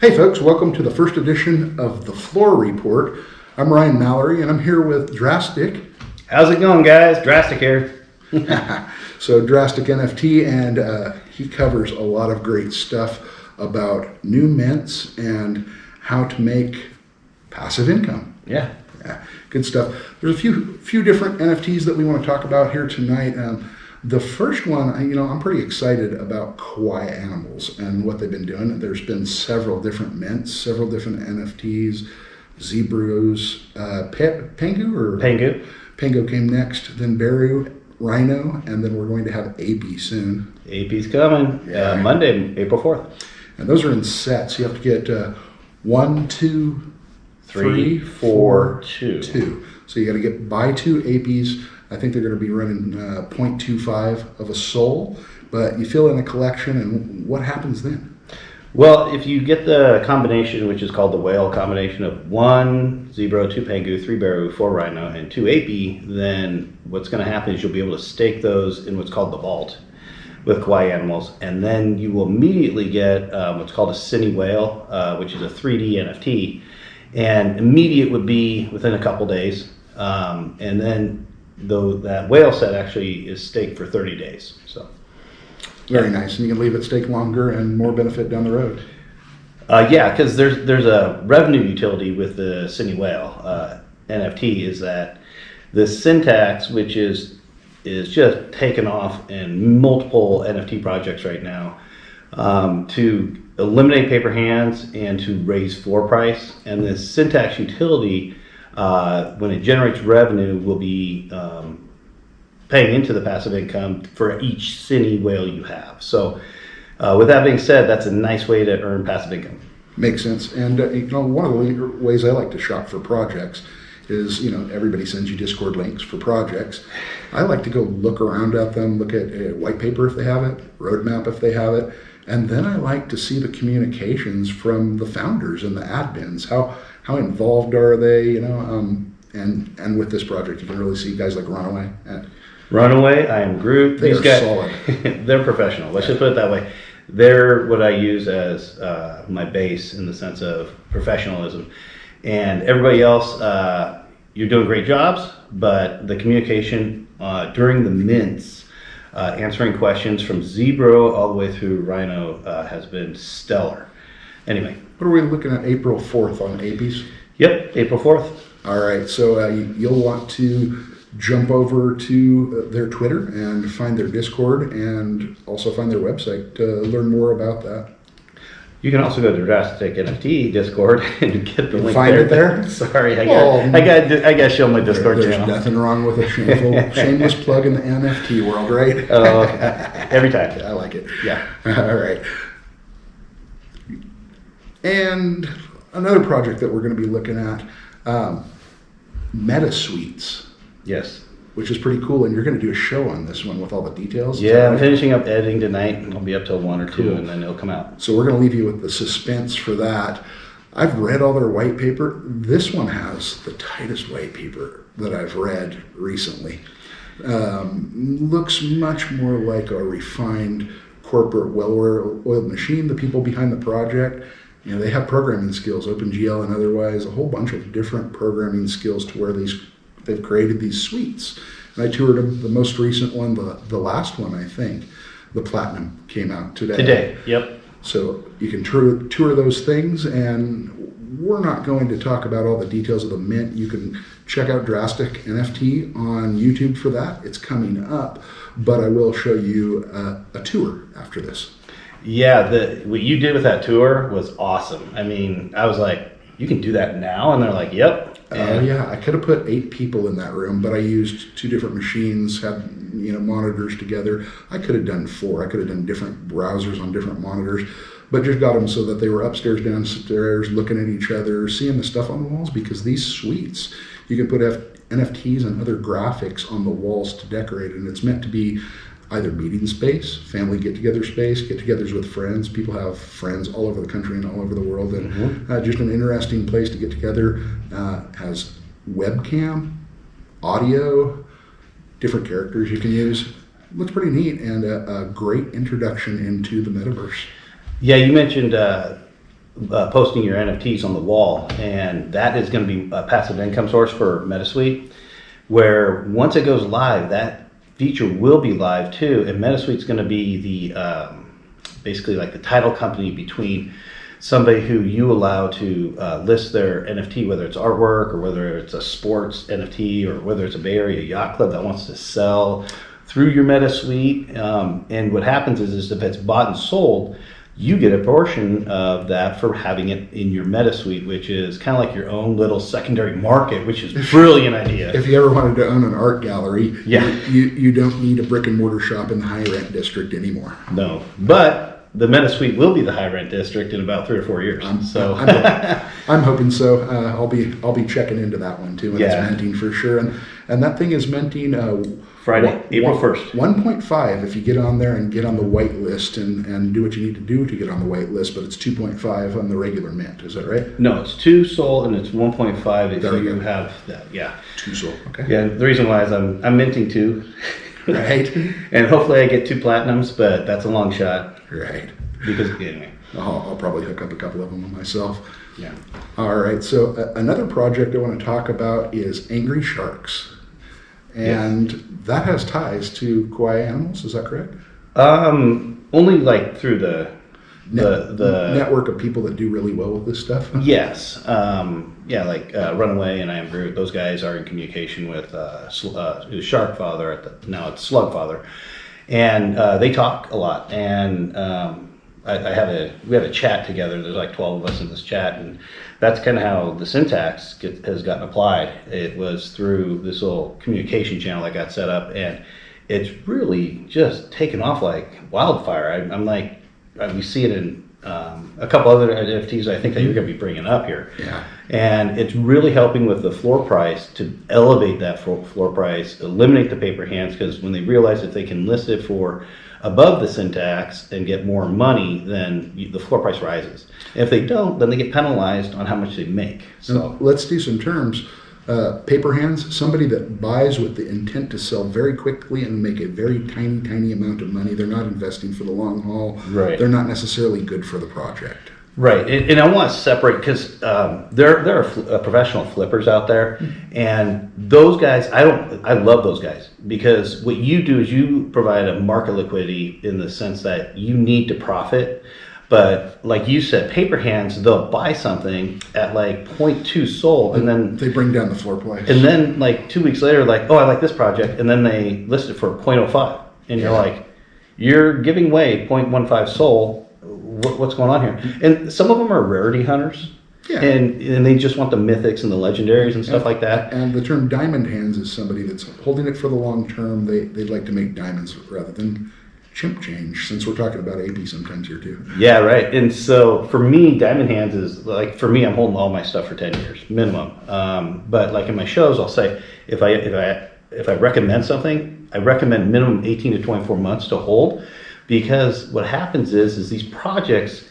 Hey folks, welcome to the first edition of the Floor Report. I'm Ryan Mallory and I'm here with Drastic. How's it going, guys? Drastic here. So DrasticNFT, and he covers a lot of great stuff about new mints and how to make passive income. Yeah, good stuff. There's a few different NFTs that we want to talk about here tonight. The first one, I'm pretty excited about Kawaii Animals and what they've been doing. There's been several different mints, several different NFTs, Zebras, Pengu. Pengu came next, then Beru, Rhino, and then we're going to have AP soon. AP's coming. Yeah. Monday, April 4th. And those are in sets. You have to get 1, 2, 3, 3, 4, 2. 2. So you got to buy 2 APs. I think they're going to be running 0.25 of a soul, but you fill in a collection, and what happens then? Well, if you get the combination, which is called the whale combination of 1 Zebra, 2 Pengu, 3 Beru, 4 Rhino, and 2 AP, then what's going to happen is you'll be able to stake those in what's called the vault with Kawaii Animals, and then you will immediately get what's called a Cine Whale, which is a 3D NFT, and immediate would be within a couple days, and then though that whale set actually is staked for 30 days. So very nice, and you can leave it staked longer and more benefit down the road. Yeah, because there's a revenue utility with the Cine Whale NFT, is that the syntax, which is just taken off in multiple NFT projects right now, to eliminate paper hands and to raise floor price. And this syntax utility, when it generates revenue, will be paying into the passive income for each Cine Whale you have. So with that being said, that's a nice way to earn passive income. Makes sense. And one of the ways I like to shop for projects is, everybody sends you Discord links for projects. I like to go look around at them, look at white paper if they have it, roadmap if they have it, and then I like to see the communications from the founders and the admins. How involved are they? And with this project, you can really see guys like Runaway. Runaway, I Am Groot. These guys, solid. They're professional. Let's just put it that way. They're what I use as my base in the sense of professionalism. And everybody else, you're doing great jobs, but the communication during the mints, answering questions from Zebra all the way through Rhino has been stellar. Anyway. What are we looking at April 4th on APs? Yep, April 4th. All right, so you'll want to jump over to their Twitter and find their Discord and also find their website to learn more about that. You can also go to DrasticNFT Discord and get the link. Find it there? Sorry, I got to show my Discord There's channel. Nothing wrong with a shameless plug in the NFT world, right? Every time. I like it. Yeah. All right. And another project that we're going to be looking at, MetaSuites. Yes. Which is pretty cool, and you're going to do a show on this one with all the details. Yeah, I'm finishing up editing tonight, and I'll be up till 1 or 2, cool. And then it'll come out. So we're going to leave you with the suspense for that. I've read all their white paper. This one has the tightest white paper that I've read recently. Looks much more like a refined corporate, well-oiled machine. The people behind the project, they have programming skills, OpenGL and otherwise, a whole bunch of different programming skills to where they've created these suites. And I toured them, the most recent one, the last one, I think, the Platinum came out today. Yep. So you can tour those things, and we're not going to talk about all the details of the mint. You can check out DrasticNFT on YouTube for that. It's coming up, but I will show you a tour after this. Yeah, what you did with that tour was awesome. I mean, I was like, you can do that now? And they're like, yep. Yeah, I could have put 8 people in that room, but I used 2 different machines, had monitors together. I could have done 4. I could have done different browsers on different monitors, but just got them so that they were upstairs, downstairs, looking at each other, seeing the stuff on the walls, because these suites, you can put NFTs and other graphics on the walls to decorate, and it's meant to be either meeting space, family get-together space, get-togethers with friends. People have friends all over the country and all over the world, and just an interesting place to get together. Has webcam, audio, different characters you can use. Looks pretty neat, and a great introduction into the metaverse. Yeah, you mentioned posting your NFTs on the wall, and that is going to be a passive income source for MetaSuite, where once it goes live, that feature will be live too, and MetaSuite's going to be the basically like the title company between somebody who you allow to list their NFT, whether it's artwork or whether it's a sports NFT or whether it's a Bay Area yacht club that wants to sell through your MetaSuite. And what happens is if it's bought and sold, you get a portion of that for having it in your MetaSuite, which is kind of like your own little secondary market, which is a brilliant idea. If you ever wanted to own an art gallery, yeah, you don't need a brick and mortar shop in the high rent district anymore. No, but the MetaSuite will be the high rent district in about 3 or 4 years. I'm hoping so. I'll be checking into that one too. And it's minting for sure. And that thing is minting Friday, April 1st. 1.5 if you get on there and get on the white list and do what you need to do to get on the white list, but it's 2.5 on the regular mint. Is that right? No, it's 2 SOL and it's 1.5 if you have that. Yeah. 2 SOL. Okay. Yeah. The reason why is I'm minting 2. Right. And hopefully I get 2 platinums, but that's a long shot. Right. Because anyway. I'll probably hook up a couple of them myself. Yeah. All right. So another project I want to talk about is Angry Sharks. And that has ties to Kawaii Animals, is that correct? Only like through the network of people that do really well with this stuff. Yes. Like Runaway and I Am Groot. Those guys are in communication with Shark Father now it's Slug Father, and they talk a lot. And we have a chat together. There's like 12 of us in this chat, and that's kind of how the syntax has gotten applied. It was through this little communication channel that got set up, and it's really just taken off like wildfire. I'm like, we see it in a couple other NFTs I think that you're going to be bringing up here. Yeah. And it's really helping with the floor price to elevate that floor price, eliminate the paper hands, because when they realize that they can list it for above the syntax and get more money, then the floor price rises. And if they don't, then they get penalized on how much they make. So let's do some terms. Paper hands, somebody that buys with the intent to sell very quickly and make a very tiny amount of money. They're not investing for the long haul. Right. They're not necessarily good for the project. Right, and I want to separate because there are professional flippers out there, and those guys, I love those guys, because what you do is you provide a market liquidity in the sense that you need to profit. But like you said, paper hands, they'll buy something at like 0.2 SOL, and then they bring down the floor price. And then like 2 weeks later, like, oh, I like this project, and then they list it for 0.05, and you're like, you're giving away 0.15 SOL. What's going on here? And some of them are rarity hunters. Yeah. And they just want the mythics and the legendaries and stuff like that. And the term diamond hands is somebody that's holding it for the long term. They'd like to make diamonds rather than chimp change, since we're talking about AP sometimes here too. Yeah, right. And so for me, diamond hands is like, for me, I'm holding all my stuff for 10 years minimum. But like in my shows, I'll say if I recommend something, I recommend minimum 18 to 24 months to hold, because what happens is these projects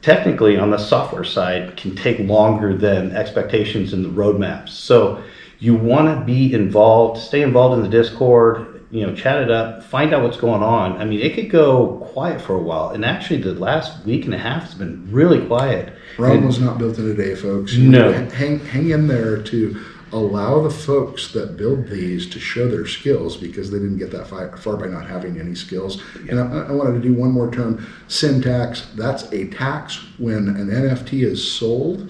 technically on the software side can take longer than expectations in the roadmaps. So you want to be involved, stay involved in the Discord, chat it up, find out what's going on. I mean, it could go quiet for a while, and actually the last week and a half has been really quiet. Rome was not built in a day, folks. No. Hang in there to allow the folks that build these to show their skills, because they didn't get that far by not having any skills. And I wanted to do one more term, syntax. That's a tax when an NFT is sold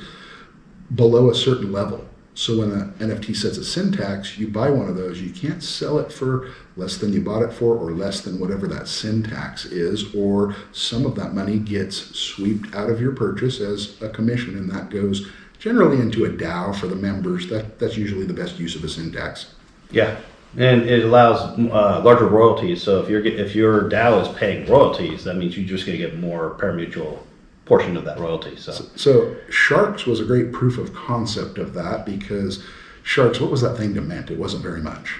below a certain level. So when an NFT sets a syntax, you buy one of those, you can't sell it for less than you bought it for, or less than whatever that syntax is, or some of that money gets swept out of your purchase as a commission, and that goes generally into a DAO for the members. That's usually the best use of a syntax. Yeah, and it allows larger royalties. So if your DAO is paying royalties, that means you're just going to get more pari-mutuel portion of that royalty. So Sharks was a great proof of concept of that, because Sharks, what was that thing to mint? It wasn't very much.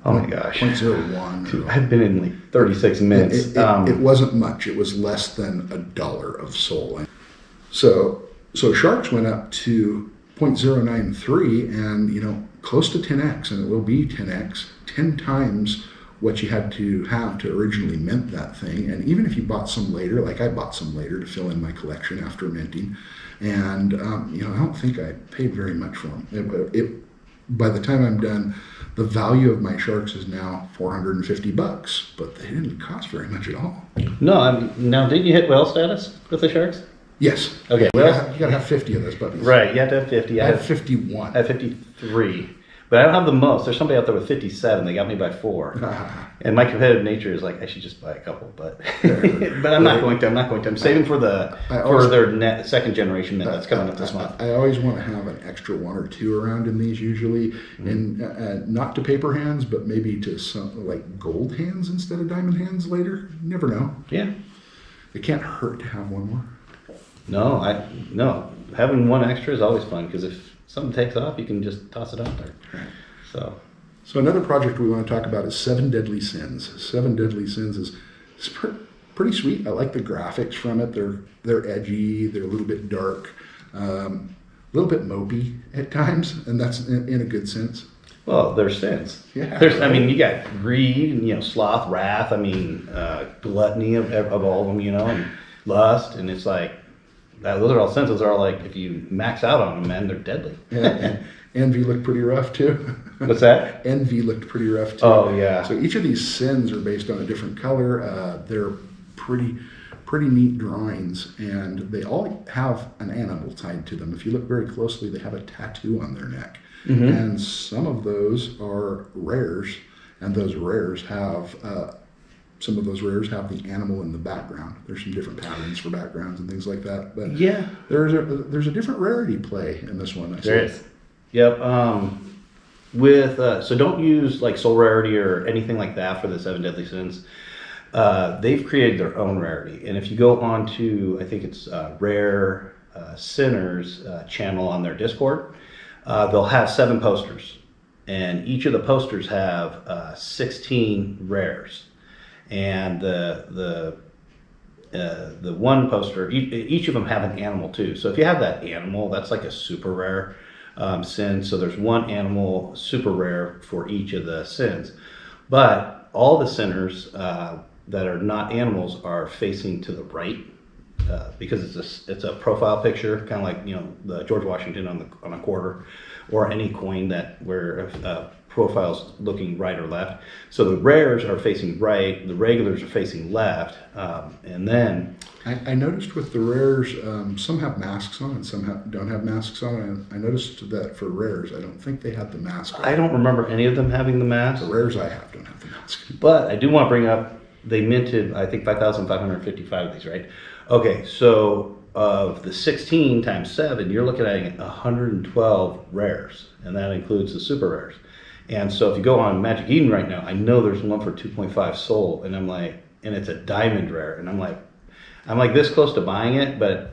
Oh my gosh. 0.01. Dude, I've been in like 36 minutes. It wasn't much. It was less than $1 of SOL. So Sharks went up to 0.093 and, close to 10x, and it will be 10x, 10 times what you had to have to originally mint that thing. And even if you bought some later, like I bought some later to fill in my collection after minting, and I don't think I paid very much for them. By the time I'm done, the value of my sharks is now $450, but they didn't cost very much at all. No, now didn't you hit whale status with the sharks? Yes. Okay. You gotta have 50 of those puppies. Right, you have to have 50. I have 51. I have 53. But I don't have the most. There's somebody out there with 57. They got me by 4. And my competitive nature is like, I should just buy a couple, but but I'm not going to. I'm saving for their second generation mint that's coming up this month. I always want to have an extra 1 or 2 around in these usually, and not to paper hands, but maybe to some like gold hands instead of diamond hands later. You never know. Yeah. It can't hurt to have one more. No. Having one extra is always fun because if something takes off, you can just toss it out there. Right. So another project we want to talk about is 7 Deadly Sins. 7 Deadly Sins is pretty sweet. I like the graphics from it. They're edgy. They're a little bit dark, a little bit mopey at times, and that's in a good sense. Well, there's sins. Yeah. You got greed, sloth, wrath. Gluttony of all of them, and lust, and it's like. Those are all sins. Those are all like if you max out on them, man, they're deadly. And envy looked pretty rough too. What's that? Envy looked pretty rough too. Oh yeah. So each of these sins are based on a different color. They're pretty neat drawings, and they all have an animal tied to them. If you look very closely, they have a tattoo on their neck, and some of those are rares, and those rares have. Some of those rares have the animal in the background. There's some different patterns for backgrounds and things like that. But yeah, there's a different rarity play in this one. There is. Yep. So don't use like soul rarity or anything like that for the 7 Deadly Sins. They've created their own rarity, and if you go on to, I think it's Rare Sinners channel on their Discord, they'll have 7 posters, and each of the posters have 16 rares. And the one poster, each of them have an animal too. So if you have that animal, that's like a super rare sin. So there's one animal super rare for each of the sins. But all the sinners that are not animals are facing to the right because it's a profile picture, kind of like the George Washington on a quarter, or any coin where profiles looking right or left. So the rares are facing right, the regulars are facing left, and then I noticed with the rares, some have masks on and some don't have masks on. And I noticed that for rares, I don't think they had the mask on. I don't remember any of them having the mask. The rares I have don't have the mask. But I do want to bring up, they minted, I think, 5,555 of these, right? Okay, so of the 16 times 7, you're looking at 112 rares, and that includes the super rares. And so if you go on Magic Eden right now, I know there's one for 2.5 soul, and and it's a diamond rare, and I'm like this close to buying it, but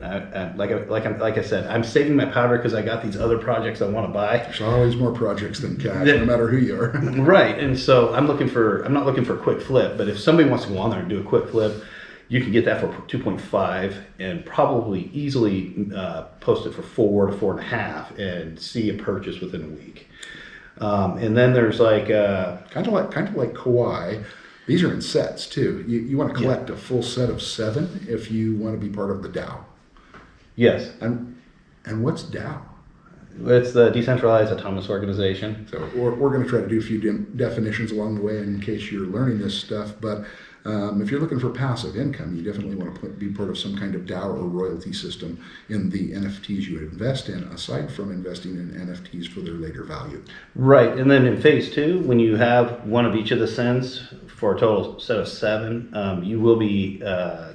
like I said, I'm saving my powder because I got these other projects I want to buy. There's always more projects than cash, no matter who you are. Right, and so I'm not looking for a quick flip, but if somebody wants to go on there and do a quick flip, you can get that for 2.5 and probably easily post it for 4 to 4.5 and see a purchase within a week. And then there's like kind of like Kawaii. These are in sets too. You want to collect a full set of 7 if you want to be part of the DAO. Yes. And what's DAO? It's the Decentralized Autonomous Organization. So we're going to try to do a few definitions along the way in case you're learning this stuff. But if you're looking for passive income, you definitely want to be part of some kind of DAO or royalty system in the NFTs you invest in, aside from investing in NFTs for their later value. Right, and then in phase 2, when you have one of each of the sins for a total set of 7, you will be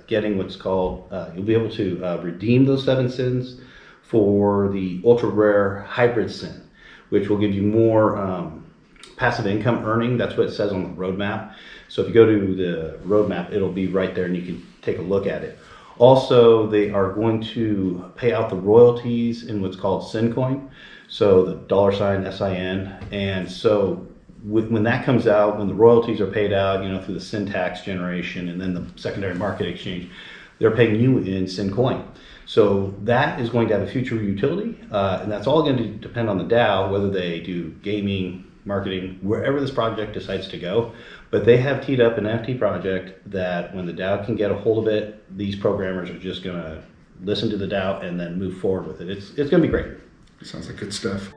getting what's called, you'll be able to redeem those 7 sins for the ultra rare hybrid sin, which will give you more passive income earning. That's what it says on the roadmap. So if you go to the roadmap, it'll be right there and you can take a look at it. Also, they are going to pay out the royalties in what's called SynCoin. So the $ SIN. And so when that comes out, when the royalties are paid out, through the syntax generation and then the secondary market exchange, they're paying you in SynCoin. So that is going to have a future utility, and that's all going to depend on the DAO, whether they do gaming, marketing, wherever this project decides to go. But they have teed up an NFT project that when the DAO can get a hold of it, these programmers are just going to listen to the DAO and then move forward with it. It's going to be great. Sounds like good stuff.